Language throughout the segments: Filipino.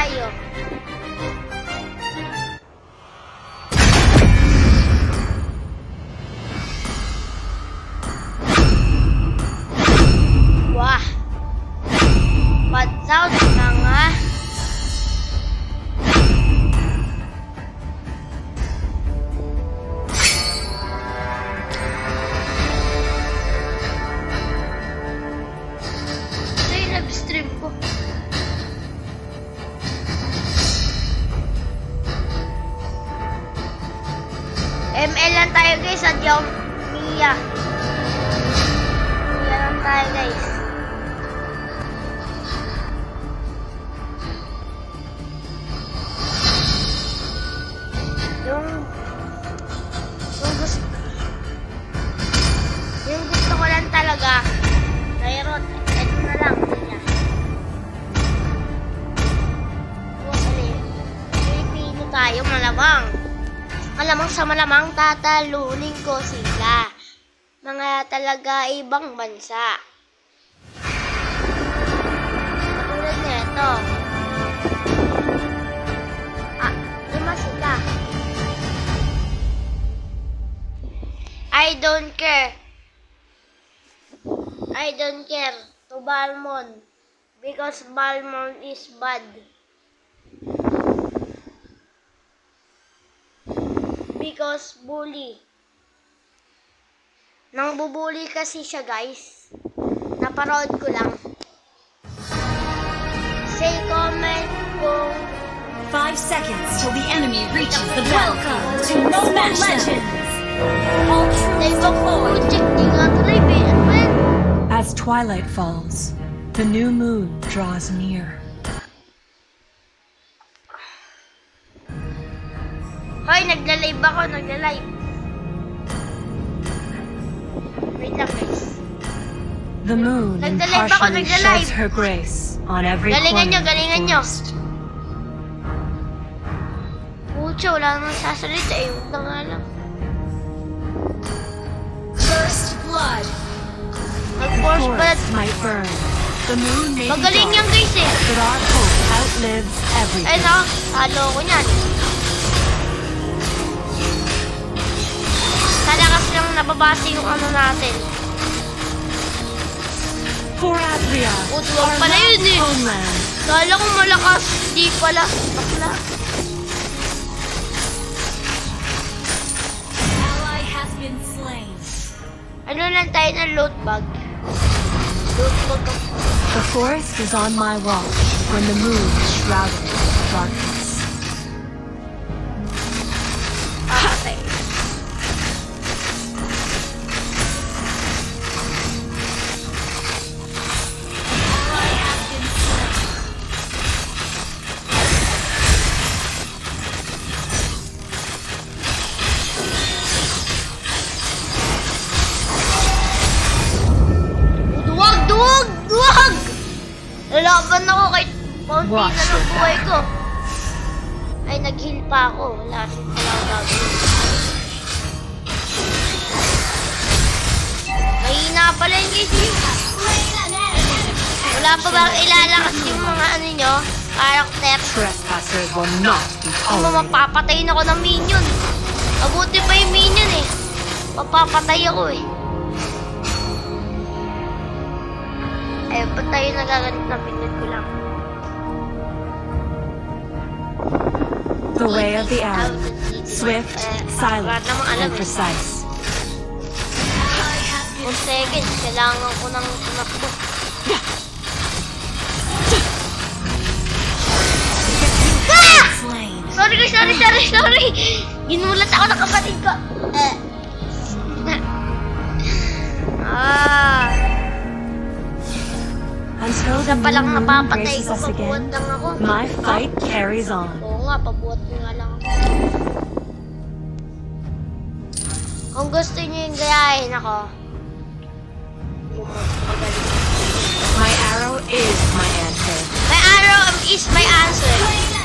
tayo. Wah. Bad sound na nga. Ito yung live stream ko. ML lang tayo guys, adyaw Mia. Mia lang tayo guys. Yung gusto ko lang talaga, Tyrot, eto na lang, ganyan. Pilipino tayo, malamang. Malamang sa malamang tatalunin ko sila. Mga talaga ibang bansa. Katulad nito. Lima sila. I don't care. I don't care to Balmond because Balmond is bad. Because bully. Nang bubuli kasi siya guys. Naparod ko lang. Say comment kung 5 seconds till the enemy reaches the welcome to Mobile Legends. All troops deployed. As twilight falls, the new moon draws near. Hoy, nagla-live ako, nagla-live. Wait lang guys. The moon Nagla-live ako, impartially nagla-live. sheds her grace on every Galingan nyo, corner of galingan the nyo. forest. Pucha, wala nang sasalita eh. Huwag na nga lang. First blood. Nag-force blood. Might burn. The moon may be Magaling dark, yan guys eh. but our hope outlives everything. Ayun o, talo ko niyan. Sana kasi lang nababasa yung ano natin. For Adria, Udwag our pala yun eh. homeland. Kala ko malakas, di pala. Bakla. Ally has been slain. Ano lang tayo ng loot bag? Loot bag ako. The forest is on my watch when the moon is shrouded in darkness. Okay. Ally has been slain. Duwag! Duwag! Duwag! Lalaban ako kahit paunti na ng buhay ko. Ay, nag-heal pa ako. Wala rin pala ako gagawin. Mahina pala yung guys. Wala pa ba ilalakas yung mga ano nyo? Character. Trespassers will not be Ano, tolerated. mapapatayin ako ng minion. Mabuti pa yung minion eh. Mapapatay ako eh. Eh, ba't tayo nagaganit na pinag ko lang? The way of the arrow, Out. swift, Wala silent, namang alam and eh. precise. 1 seconds, kailangan ko ng tumakbo. Slain. Sorry guys, sorry. Ginulat ako ng kapatid ko. Until the Isa pa lang new moon napapatay graces ko, us pabuhat again, lang ako. my fight carries on. Oo nga, pabuhat ko nga lang ako. Kung gusto niyo yung gayahin ako, My arrow is my answer. my arrow is my answer.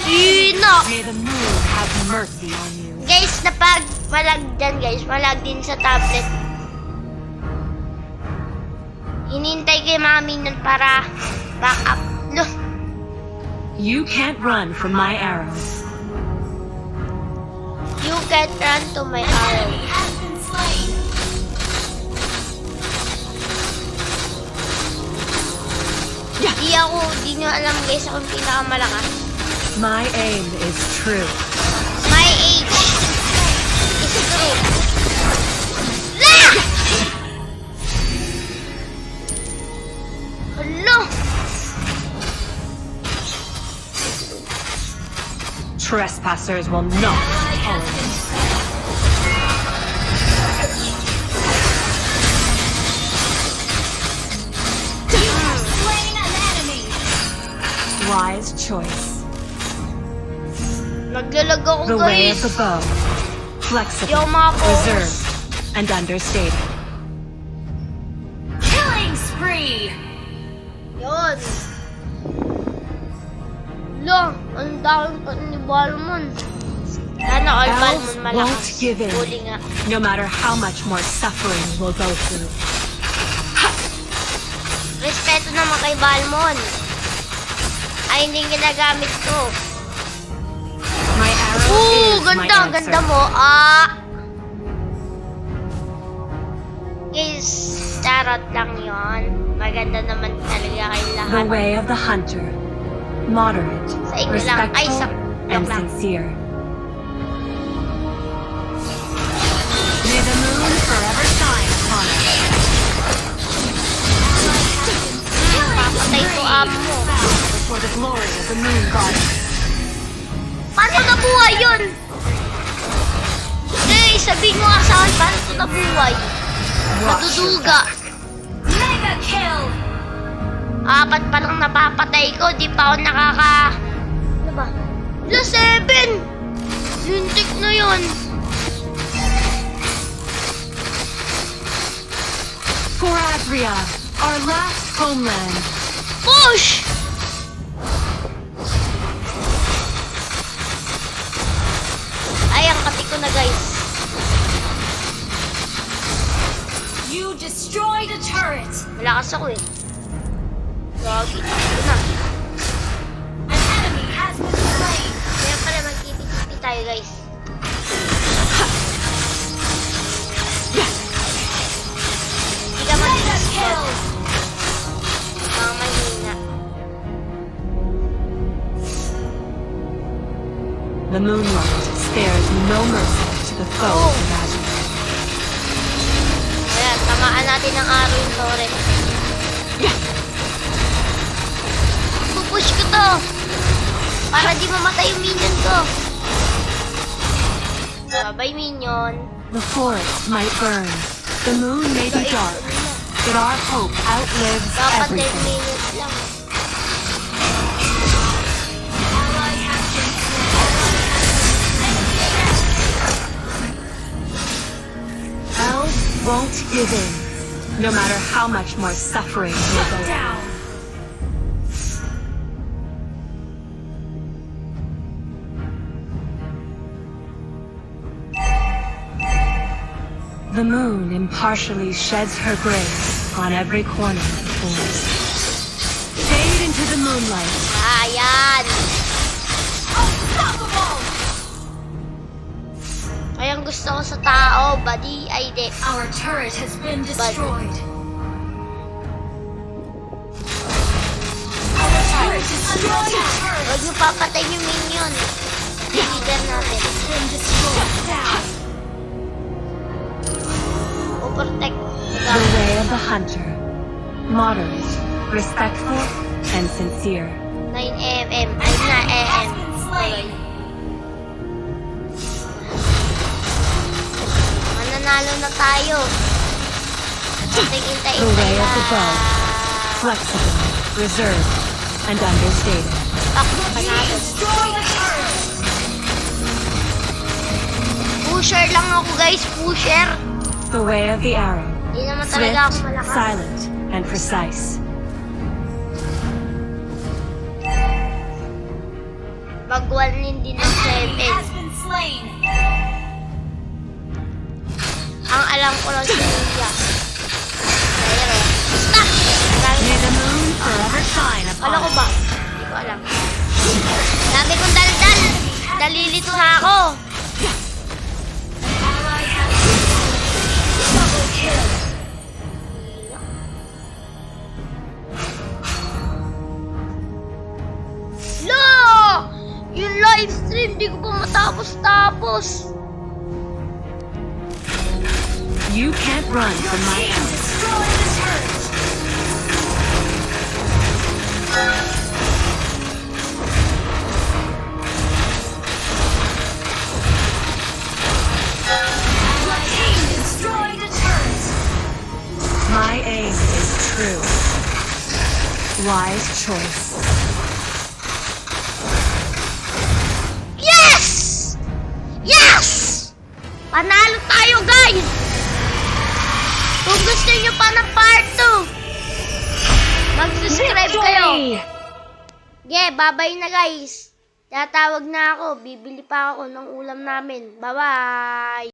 Sino? May the moon have mercy on you. Guys, napag malag dyan guys, malag din sa tablet. Hinintay ko yung mga minion para back up. No. You can't run from my arrows. You can't run to my arrow. Has been slain. Di nyo alam guys akong pinakamalakas. My aim is true. My age is true. La! Hello! Trespassers will not be tolerated. Slain an enemy. Wise choice. Naglalag ako The way of guys. the bow. Di Flexible, ako makapokus. reserved, and understated. Killing spree. Yun. Lo, ang dami pa ni Balmon. Sana all Balmon Elves malakas. won't give in, Huli nga. no matter how much more suffering we'll go through. Respeto naman kay Balmon. Ay, hindi ginagamit ko. My arrow is my Ganda, answer. ganda mo. Guys, charot lang yon. Maganda naman talaga kay The lahat. way of the hunter. Moderate, Sa inyo lang. Ay, respectful, and lang. sincere. May the moon forever shine upon us. Papatay ko amo mo. For the glory of the moon goddess. Paano nabuhay yun? Hey, sabihin mo nga sa akin, paano ito nabuhay? Natuduga. Mega kill! Apat pa lang napapatay ko, di pa ako nakaka... Ano ba? La 7! Lintik na yun. For Adria, our last homeland. Push! Ay, ang kati ko na guys. You destroyed a turret. Malakas ako eh. Gagi. Ito na. An enemy has been slain. Kaya pala magkipi-kipi tayo guys. Hindi ka Mega mag-spot. kill! Mga mahina. The moonlight spares no mercy to the foe Oh. of Adria. Ayan, tamaan natin ng araw yung torrent. Pupush ko to. Para di mamatay yung minion ko. Bye minion. The forest might burn, the moon may be dark, but our hope outlives Dapat 10 everything. minutes lang. Elves won't give in, no matter how much more suffering will go down. The moon impartially sheds her grace on every corner of the forest. Fade into the moonlight. Ayan. Ay, ang gusto ko sa tao, buddy, ay di. Our turret has been destroyed. Our turret is under attack. Huwag niyo papatay yung minion. Leader natin. Been destroyed. Down. O protect. The way of the hunter. Moderate, respectful, and sincere. 9 mm. Ay na, mm. Okay. Mananalo na tayo. Hintay-hintay The way of the na. bow. Flexible, reserved, and understated. Takbo ka natin. Pusher lang ako guys, pusher. The way of the arrow. Hindi naman Swift, talaga ako malakas. silent, and precise. Mag-1 din ng 7. Ang alam ko lang si Luya. Pero, basta! May the moon forever shine upon Alam ko us. ba? Hindi ko alam. Sabi kong daldal. Nalilito na ako. Lo! Yung live stream, di ko pa matapos-tapos. You can't run from my house. My aim is true. Wise choice. Yes! Yes! Panalo tayo, guys! Kung gusto nyo pa ng part 2, mag-subscribe kayo. Yeah, bye-bye na, guys. Tatawag na ako. Bibili pa ako ng ulam namin. Bye-bye!